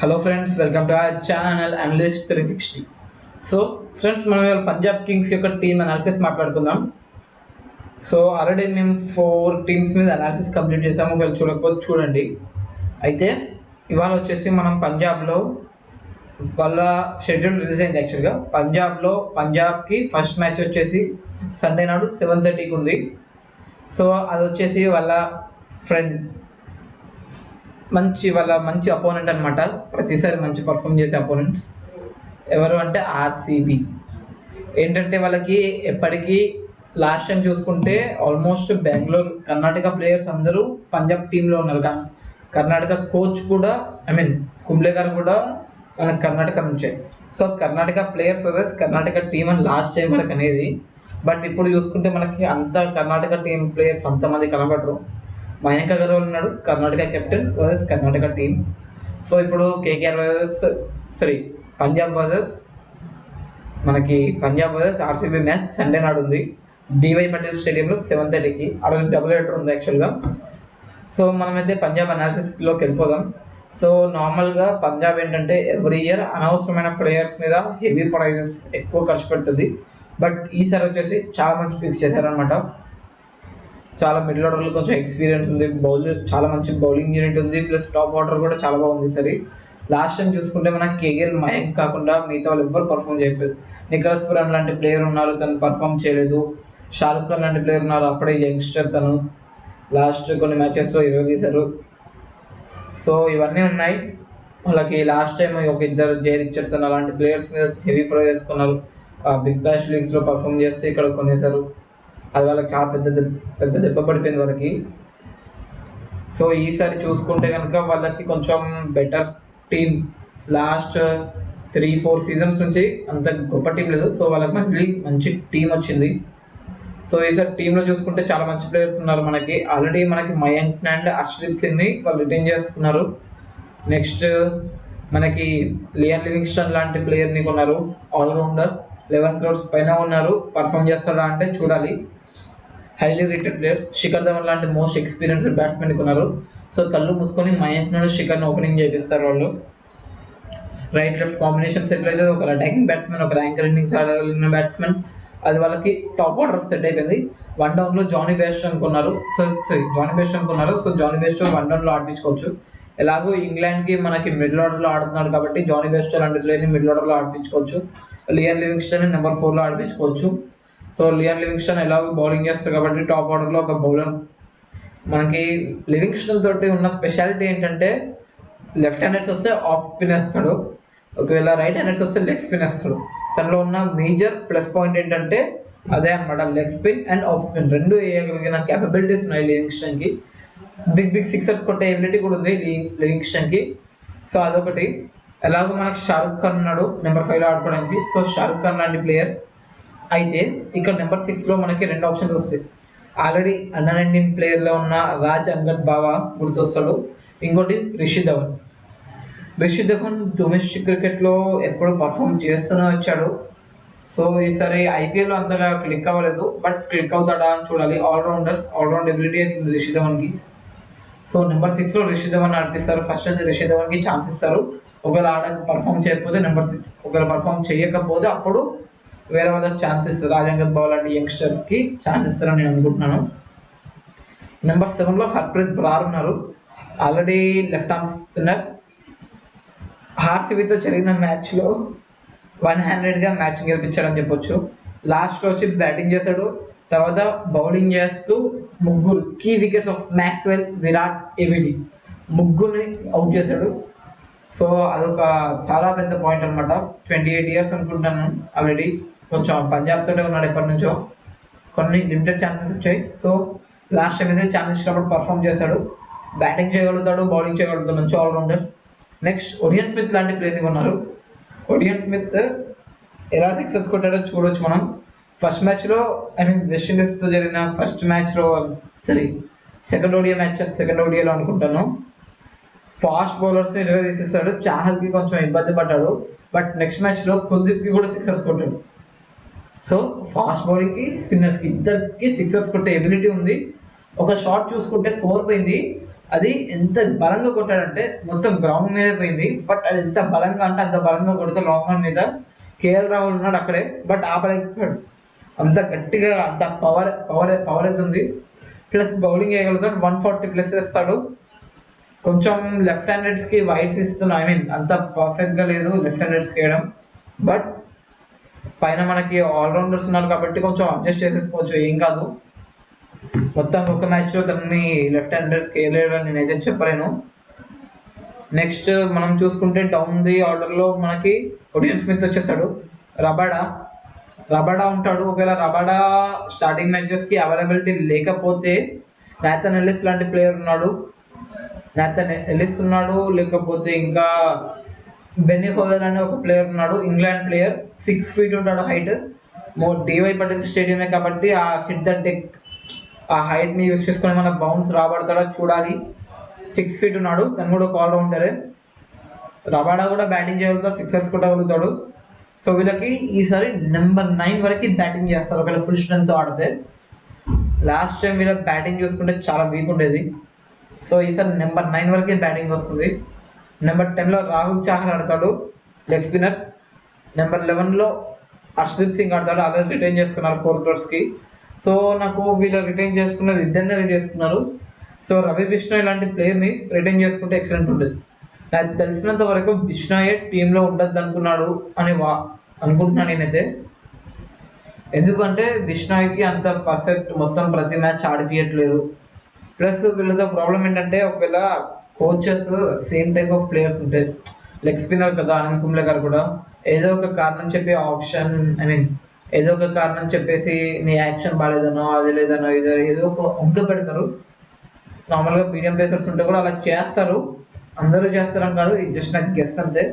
Hello friends, welcome to our channel analyst 360. So friends, మనం ఇవాళ Punjab Kings యొక్క team analysis మాట్లాడుకుందాం. సో ఆల్రెడీ మేము 4 టీమ్స్ మీద అనాలిసిస్ కంప్లీట్ చేసాము. ఒకవేళ చూడకపోతే చూడండి. అయితే ఇవాళ వచ్చేసి మనం పంజాబ్లో వాళ్ళ షెడ్యూల్ రిలీజ్ అయింది. యాక్చువల్గా పంజాబ్కి ఫస్ట్ మ్యాచ్ వచ్చేసి సండే నాడు 7:30కి ఉంది. సో అది వచ్చేసి వాళ్ళ ఫ్రెండ్ మంచి అపోనెంట్ అనమాట. ప్రతిసారి మంచి పర్ఫామ్ చేసే అపోనెంట్స్ ఎవరు అంటే ఆర్సీబీ. ఏంటంటే వాళ్ళకి ఎప్పటికీ లాస్ట్ టైం చూసుకుంటే ఆల్మోస్ట్ బెంగళూరు కర్ణాటక ప్లేయర్స్ అందరూ పంజాబ్ టీంలో ఉన్నారు. కర్ణాటక కోచ్ కూడా కుంబ్లే గారు కూడా మనకు కర్ణాటక నుంచే. So Karnataka players versus Karnataka team అని లాస్ట్ టైం మనకు అనేది. బట్ ఇప్పుడు చూసుకుంటే మనకి అంత కర్ణాటక టీం ప్లేయర్స్ అంతమంది కనబడరు. మయాంక్ అగర్వాల్ ఉన్నాడు, Karnataka captain versus Karnataka team. So ఇప్పుడు KKR Punjab versus RCB match Sunday నాడు ఉంది డివై పటేల్ స్టేడియంలో 7:30కి. ఆ రోజు డబుల్ హెడర్ ఉంది యాక్చువల్గా. సో మనమైతే పంజాబ్ అనాలిసిస్లోకి వెళ్ళిపోదాం. సో నార్మల్గా పంజాబ్ ఏంటంటే ఎవ్రీ ఇయర్ అనవసరమైన ప్లేయర్స్ మీద హెవీ ప్రైజెస్ ఎక్కువ ఖర్చు పెడుతుంది. బట్ ఈసారి వచ్చేసి చాలా మంచి పిక్స్ చేశారనమాట. చాలా మిడిల్ ఆర్డర్లో కొంచెం ఎక్స్పీరియన్స్ ఉంది, చాలా మంచి బౌలింగ్ యూనిట్ ఉంది, ప్లస్ టాప్ ఆర్డర్ కూడా చాలా బాగుంది. సరే లాస్ట్ టైం చూసుకుంటే మనకి కేఎల్ మయాంక్ కాకుండా మిగతా వాళ్ళు ఎవ్వరు పర్ఫామ్ చేయలేదు. నికోలస్ పురాన్ లాంటి ప్లేయర్ ఉన్నారు, తను పర్ఫామ్ చేయలేదు. షారుఖ్ ఖాన్ లాంటి ప్లేయర్ ఉన్నారు, అప్పుడే యంగ్స్టర్, తను లాస్ట్ కొన్ని మ్యాచెస్లో 20 తీశారు. సో ఇవన్నీ ఉన్నాయి. వాళ్ళకి లాస్ట్ టైం ఒక ఇద్దరు జే రిచర్డ్సన్ అలాంటి ప్లేయర్స్ మీద హెవీ ప్రైజ్ వేసుకున్నారు. బిగ్ బ్యాష్ లీగ్స్లో పర్ఫామ్ చేస్తే ఇక్కడ కొనేశారు. అది వాళ్ళకి చాలా పెద్ద దెబ్బ పడిపోయింది వాళ్ళకి. సో ఈసారి చూసుకుంటే కనుక వాళ్ళకి కొంచెం బెటర్ టీం. లాస్ట్ 3-4 సీజన్స్ నుంచి అంత గొప్ప టీం లేదు. సో వాళ్ళకి మళ్ళీ మంచి టీం వచ్చింది. సో ఈసారి టీంలో చూసుకుంటే చాలా మంచి ప్లేయర్స్ ఉన్నారు. ఆల్రెడీ మనకి మయాంక్ అండ్ హర్షదీప్ సింగ్ని వాళ్ళు రిటైన్ చేసుకున్నారు. నెక్స్ట్ మనకి లియాన్ లివింగ్స్టన్ లాంటి ప్లేయర్ని కొన్నారు, ఆల్రౌండర్. 11 crores పైన ఉన్నారు. పర్ఫామ్ చేస్తాడా అంటే చూడాలి. Highly rated player Shikhar Dhawan లాంటి మోస్ట్ ఎక్స్పీరియన్స్డ్ బ్యాట్స్మెన్ కొన్నారు. సో కళ్ళు మూసుకొని మయాంక్ నుండి శిఖర్ని ఓపెనింగ్ చేపిస్తారు వాళ్ళు. రైట్ లెఫ్ట్ కాంబినేషన్ సెట్ అయితే ఒక అటాకింగ్ బ్యాట్స్మెన్, ఒక ర్యాంకర్ ఇన్నింగ్స్ ఆడగలిగిన బ్యాట్స్మెన్, అది వాళ్ళకి టాప్ ఆర్డర్ సెట్ అయిపోయింది. 1 downలో జానీ బేస్టో అనుకున్నారు. So Johnny Bairstow 1 downలో ఆడిపించుకోవచ్చు. ఎలాగో ఇంగ్లాండ్కి మనకి మిడిల్ ఆర్డర్లో ఆడుతున్నాడు కాబట్టి జానీ బేస్టో లాంటి ప్లేయర్ని మిడిల్ ఆర్డర్లో ఆడిపించుకోవచ్చు. లియాన్ లివింగ్స్టన్ నెంబర్ 4లో ఆడిపించుకోవచ్చు. సో లియాన్ లివింగ్స్టన్ ఎలాగో బౌలింగ్ చేస్తారు కాబట్టి టాప్ ఆర్డర్లో ఒక బౌలర్. మనకి లివింగ్స్టన్ తోటి ఉన్న స్పెషాలిటీ ఏంటంటే లెఫ్ట్ హ్యాండర్స్ వస్తే ఆఫ్ స్పిన్ వేస్తాడు, ఒకవేళ రైట్ హ్యాండర్స్ వస్తే లెగ్ స్పిన్ వేస్తాడు. తనలో ఉన్న మేజర్ ప్లస్ పాయింట్ ఏంటంటే అదే అనమాట, leg spin and of spin రెండు వేయగలిగిన క్యాపబిలిటీస్ ఉన్నాయి లివింగ్స్టన్కి. బిగ్ సిక్సర్స్ కొట్టే ఎబిలిటీ కూడా ఉంది లివింగ్స్టన్కి. సో అదొకటి. ఎలాగో మనకి షారుఖ్ ఖాన్ ఉన్నాడు నెంబర్ 5లో ఆడుకోవడానికి. సో షారుఖ్ ఖాన్ లాంటి ప్లేయర్. అయితే ఇక్కడ నెంబర్ 6లో మనకి 2 ఆప్షన్స్ వస్తాయి. ఆల్రెడీ అండర్-19 ప్లేయర్లో ఉన్న రాజ్ అంగద్ బావా గుర్తొస్తాడు. ఇంకోటి రిషి ధవన్ డొమెస్టిక్ క్రికెట్లో ఎప్పుడు పర్ఫామ్ చేస్తూనే వచ్చాడు. సో ఈసారి ఐపీఎల్లో అంతగా క్లిక్ అవ్వలేదు, బట్ క్లిక్ అవుతాడా అని చూడాలి. ఆల్రౌండ్ ఎబిలిటీ అవుతుంది రిషి ధవన్కి. సో నెంబర్ 6లో రిషి ధవన్ ఆడిపిస్తారు. ఫస్ట్ అయితే రిషి ధవన్కి ఛాన్స్ ఇస్తారు. ఒకవేళ పర్ఫామ్ చేయకపోతే నెంబర్ 6, ఒకవేళ పర్ఫామ్ చేయకపోతే అప్పుడు వేరే వాళ్ళకి ఛాన్స్ ఇస్తారు. రాజంగత్ బాల్ లాంటి యంగ్స్టర్స్కి ఛాన్స్ ఇస్తారని నేను అనుకుంటున్నాను. నెంబర్ 7లో హర్ప్రీత్ బ్రార్ ఉన్నారు, ఆల్రెడీ లెఫ్ట్ ఆర్మ్ స్పిన్నర్. ఆర్సీబీతో జరిగిన మ్యాచ్లో 100గా మ్యాచ్ గెలిపించాడని చెప్పొచ్చు. లాస్ట్లో వచ్చి బ్యాటింగ్ చేశాడు, తర్వాత బౌలింగ్ చేస్తూ 3 key wickets of Maxwell, Virat, ABD ముగ్గురిని అవుట్ చేశాడు. సో అదొక చాలా పెద్ద పాయింట్ అనమాట. 28 years అనుకుంటాను ఆల్రెడీ. కొంచెం పంజాబ్ తోటే ఉన్నాడు ఎప్పటి నుంచో. కొన్ని లిమిటెడ్ ఛాన్సెస్ వచ్చాయి. సో లాస్ట్ టైం అయితే ఛాన్సెస్ ఇచ్చినప్పుడు పర్ఫామ్ చేశాడు. బ్యాటింగ్ చేయగలుగుతాడు, బౌలింగ్ చేయగలుగుతాడు, మంచి ఆల్రౌండర్. నెక్స్ట్ ఒడియన్ స్మిత్ లాంటి ప్లేయర్ని కొన్నారు. ఒడియన్ స్మిత్ ఎలా సిక్సెస్ కొట్టాడో చూడొచ్చు మనం. ఫస్ట్ మ్యాచ్లో వెస్టిండీస్తో జరిగిన ఫస్ట్ మ్యాచ్లో సెకండ్ ఓడిఐలో అనుకుంటాను, ఫాస్ట్ బౌలర్స్ 20 తీసేస్తాడు. చాహల్కి కొంచెం ఇబ్బంది పడ్డాడు, బట్ నెక్స్ట్ మ్యాచ్లో కుల్దీప్కి కూడా సిక్సర్స్ కొట్టాడు. సో ఫాస్ట్ బౌలింగ్కి స్పిన్నర్స్కి ఇద్దరికి సిక్సర్స్ కొట్టే ఎబిలిటీ ఉంది. ఒక షాట్ చూసుకుంటే 4 పోయింది, అది ఎంత బలంగా కొట్టాడంటే మొత్తం గ్రౌండ్ మీద పోయింది. బట్ అది ఎంత బలంగా అంటే అంత బలంగా కొడితే లాంగ్ ఆన్ మీద కేఎల్ రాహుల్ ఉన్నాడు అక్కడే, బట్ ఆపలేకపోయాడు. అంత గట్టిగా అంత పవర్ అయితే ఉంది. ప్లస్ బౌలింగ్ వేయగలుగుతాడు, 140+ వేస్తాడు. కొంచెం లెఫ్ట్ హ్యాండెడ్స్కి వైట్స్ ఇస్తున్నా, అంత పర్ఫెక్ట్గా లేదు లెఫ్ట్ హ్యాండెడ్స్కి వేయడం. బట్ పైన మనకి ఆల్రౌండర్స్ ఉన్నారు కాబట్టి కొంచెం అడ్జస్ట్ చేసేసుకోవచ్చు, ఏం కాదు. మొత్తం ఒక మ్యాచ్లో తనని లెఫ్ట్ హ్యాండర్స్కి వేయలేడు నేనైతే చెప్పలేను. నెక్స్ట్ మనం చూసుకుంటే డౌన్ ది ఆర్డర్లో మనకి ఒడియన్ స్మిత్ వచ్చేసాడు. రబాడా ఉంటాడు. ఒకవేళ రబాడా స్టార్టింగ్ మ్యాచెస్కి అవైలబిలిటీ లేకపోతే నాథన్ ఎల్లిస్ లాంటి ప్లేయర్ ఉన్నాడు. లేకపోతే ఇంకా బెన్నీ హోవెల్ అనే ఒక ప్లేయర్ ఉన్నాడు, ఇంగ్లాండ్ ప్లేయర్. 6 feet ఉంటాడు హైట్. డివై పటేల్ స్టేడియమే కాబట్టి ఆ హిట్ ద డెక్ ఆ హైట్ని యూజ్ చేసుకొని మన బౌన్స్ రాబడతాడో చూడాలి. 6 feet ఉన్నాడు, తను కూడా ఒక ఆల్రౌండరే. రబాడా కూడా బ్యాటింగ్ చేయగలుగుతాడు, సిక్సర్స్ కొట్టగలుగుతాడు. సో వీళ్ళకి ఈసారి నెంబర్ 9 వరకు బ్యాటింగ్ చేస్తారు ఒకవేళ ఫుల్ స్ట్రెంగ్త్ ఆడితే. లాస్ట్ టైం వీళ్ళకి బ్యాటింగ్ చూసుకుంటే చాలా వీక్ ఉండేది. సో ఈసారి నెంబర్ 9 వరకే బ్యాటింగ్ వస్తుంది. నెంబర్ 10లో రాహుల్ చాహర్ ఆడతాడు, లెగ్ స్పిన్నర్. నెంబర్ 11లో హర్షదీప్ సింగ్ ఆడతాడు. ఆల్రెడీ రిటైన్ చేసుకున్నారు 4 crores. సో నాకు వీళ్ళు రిటైన్ చేసుకున్నది ఇద్దరినే చేసుకున్నారు. సో రవి బిష్ణోయ్ లాంటి ప్లేయర్ని రిటైన్ చేసుకుంటే ఎక్సలెంట్ ఉంటుంది. నాకు తెలిసినంత వరకు బిష్ణోయే టీంలో ఉండద్దు అనుకుంటున్నాను నేనైతే. ఎందుకంటే బిష్ణోయ్కి అంత పర్ఫెక్ట్ మొత్తం ప్రతి మ్యాచ్ ఆడిపియట్లేరు. ప్లస్ వీళ్ళతో ప్రాబ్లం ఏంటంటే ఒకవేళ coaches same type of players ఉంటాయి. లెగ్ స్పిన్నర్ కదా అనిల్ కుంబ్లే గారు కూడా ఏదో ఒక కారణం చెప్పి ఏదో ఒక కారణం చెప్పేసి నీ యాక్షన్ బాగాలేదనో అది లేదనో ఏదో ఒక వంక పెడతారు. నార్మల్గా మీడియం ప్లేసర్స్ ఉంటే కూడా అలా చేస్తారు. అందరూ చేస్తారని కాదు, ఇది జస్ట్ నాకు గెస్ అంతే.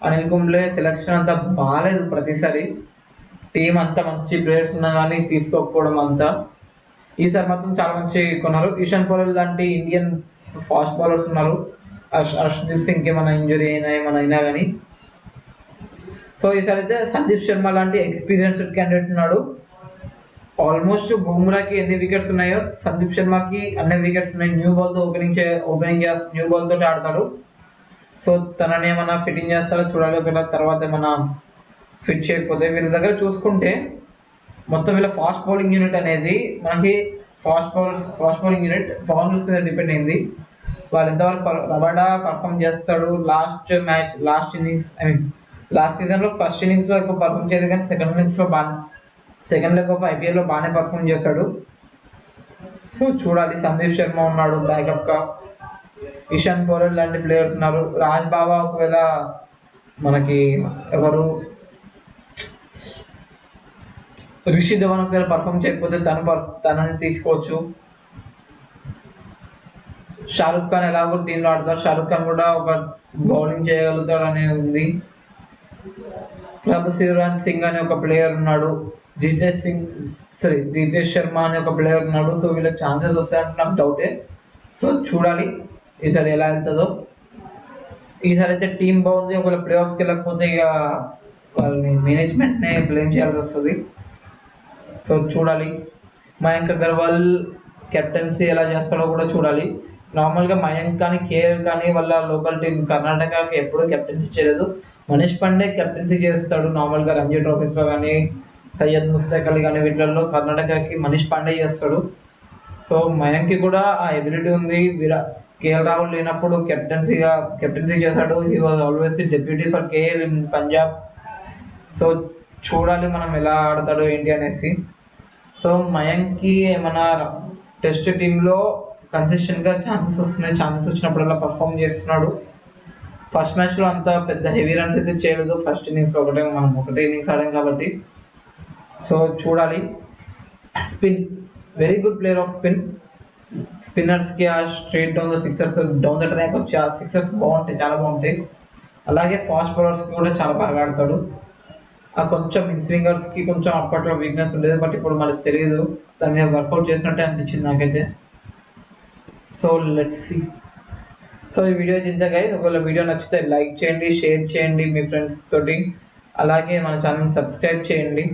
అనిల్ కుంబ్లే సెలెక్షన్ అంతా బాగాలేదు ప్రతిసారి. టీం అంతా మంచి ప్లేయర్స్ ఉన్నా కానీ తీసుకోకపోవడం అంతా. ఈసారి మాత్రం చాలా మంచి కొన్నారు. ఇషాన్ పరేల్ లాంటి ఇండియన్ ఫాస్ట్ బౌలర్స్ ఉన్నారు. హర్షదీప్ సింగ్కి ఏమైనా ఇంజరీ అయినా కానీ. సో ఈసారి అయితే సందీప్ శర్మ లాంటి ఎక్స్పీరియన్స్డ్ క్యాండిడేట్ ఉన్నాడు. ఆల్మోస్ట్ బుమ్రాకి ఎన్ని వికెట్స్ ఉన్నాయో సందీప్ శర్మకి అన్ని వికెట్స్ ఉన్నాయి. న్యూ బాల్తో ఓపెనింగ్ చేసి న్యూ బాల్ తోటి ఆడతాడు. సో తనని ఏమైనా ఫిట్టింగ్ చేస్తారో చూడాలి. ఒకవేళ తర్వాత ఏమైనా ఫిట్ చేయకపోతే వీళ్ళ దగ్గర చూసుకుంటే మొత్తం వీళ్ళ ఫాస్ట్ బౌలింగ్ యూనిట్ అనేది మనకి ఫాస్ట్ బౌలింగ్ యూనిట్ ఫౌండర్స్ మీద డిపెండ్ అయింది. వాళ్ళు ఎంతవరకు రబాడా పర్ఫామ్ చేస్తాడు. లాస్ట్ సీజన్లో ఫస్ట్ ఇన్నింగ్స్లో ఎక్కువ పర్ఫామ్ చేయదు, కానీ సెకండ్ లెగ్ ఆఫ్ IPL బాగానే పర్ఫామ్ చేశాడు. సో చూడాలి. సందీప్ శర్మ ఉన్నాడు బ్యాకప్గా. ఇషాన్ పరేల్ లాంటి ప్లేయర్స్ ఉన్నారు. రాజ్ బాబా ఒకవేళ మనకి రిషి ధవన్ ఒకవేళ పర్ఫామ్ చేయకపోతే తనని తీసుకోవచ్చు. షారుఖ్ ఖాన్ ఎలాగో టీంలో ఆడతారు. షారుఖ్ ఖాన్ కూడా ఒక బౌలింగ్ చేయగలుగుతాడు అనే ఉంది. క్లబ్ శివరాజ్ సింగ్ అనే ఒక ప్లేయర్ ఉన్నాడు. జితేష్ శర్మ అనే ఒక ప్లేయర్ ఉన్నాడు. సో వీళ్ళకి ఛాన్సెస్ వస్తాయంటే నాకు డౌటే. సో చూడాలి ఈసారి ఎలా వెళ్తుందో. ఈసారి అయితే టీం బాగుంది. ఒకవేళ ప్లే ఆఫ్స్కి వెళ్ళకపోతే ఇక వాళ్ళని మేనేజ్మెంట్నే బ్లేమ్ చేయాల్సి వస్తుంది. సో చూడాలి. మయాంక్ అగర్వాల్ కెప్టెన్సీ ఎలా చేస్తాడో కూడా చూడాలి. నార్మల్గా మయాంక్ కానీ కేఎల్ కానీ వాళ్ళ లోకల్ టీం కర్ణాటకకి ఎప్పుడూ కెప్టెన్సీ చేయలేదు. మనీష్ పాండే కెప్టెన్సీ చేస్తాడు నార్మల్గా రంజీ ట్రోఫీస్లో కానీ, సయ్యద్ ముస్తక్ అలీ కానీ వీటిల్లో కర్ణాటకకి మనీష్ పాండే చేస్తాడు. సో మయాంక్కి కూడా ఆ ఎబిలిటీ ఉంది. కేఎల్ రాహుల్ లేనప్పుడు కెప్టెన్సీ చేశాడు. He was always the deputy for KL in Punjab. So చూడాలి మనం ఎలా ఆడతాడు ఏంటి అనేసి. సో మయాంక్కి ఏమైనా టెస్ట్ టీంలో కన్సిస్టెంట్గా ఛాన్సెస్ వచ్చినప్పుడల్లా పర్ఫామ్ చేస్తున్నాడు. ఫస్ట్ మ్యాచ్లో అంత పెద్ద హెవీ రన్స్ అయితే చేయలేదు. ఫస్ట్ ఇన్నింగ్స్లో మనం ఒకటే ఇన్నింగ్స్ ఆడాం కాబట్టి. సో చూడాలి. Spin very good player of స్పిన్నర్స్కి ఆ straight down the sixers down the track వచ్చి ఆ సిక్సర్స్ బాగుంటాయి, చాలా బాగుంటాయి. అలాగే ఫాస్ట్ బౌలర్స్కి కూడా చాలా బాగా ఆడతాడు. ఆ కొంచెం ఇన్స్వింగర్స్కి కొంచెం అప్పట్లో వీక్నెస్ ఉండేది, బట్ ఇప్పుడు మనకు తెలియదు. దాని మీద వర్కౌట్ చేసినట్టే అనిపించింది నాకైతే. So let's see. సో ఈ వీడియో ఇంతే గైస్. ఒకవేళ వీడియో నచ్చితే లైక్ చేయండి, షేర్ చేయండి మీ ఫ్రెండ్స్ తోటి. అలాగే మన ఛానల్ సబ్స్క్రైబ్ చేయండి.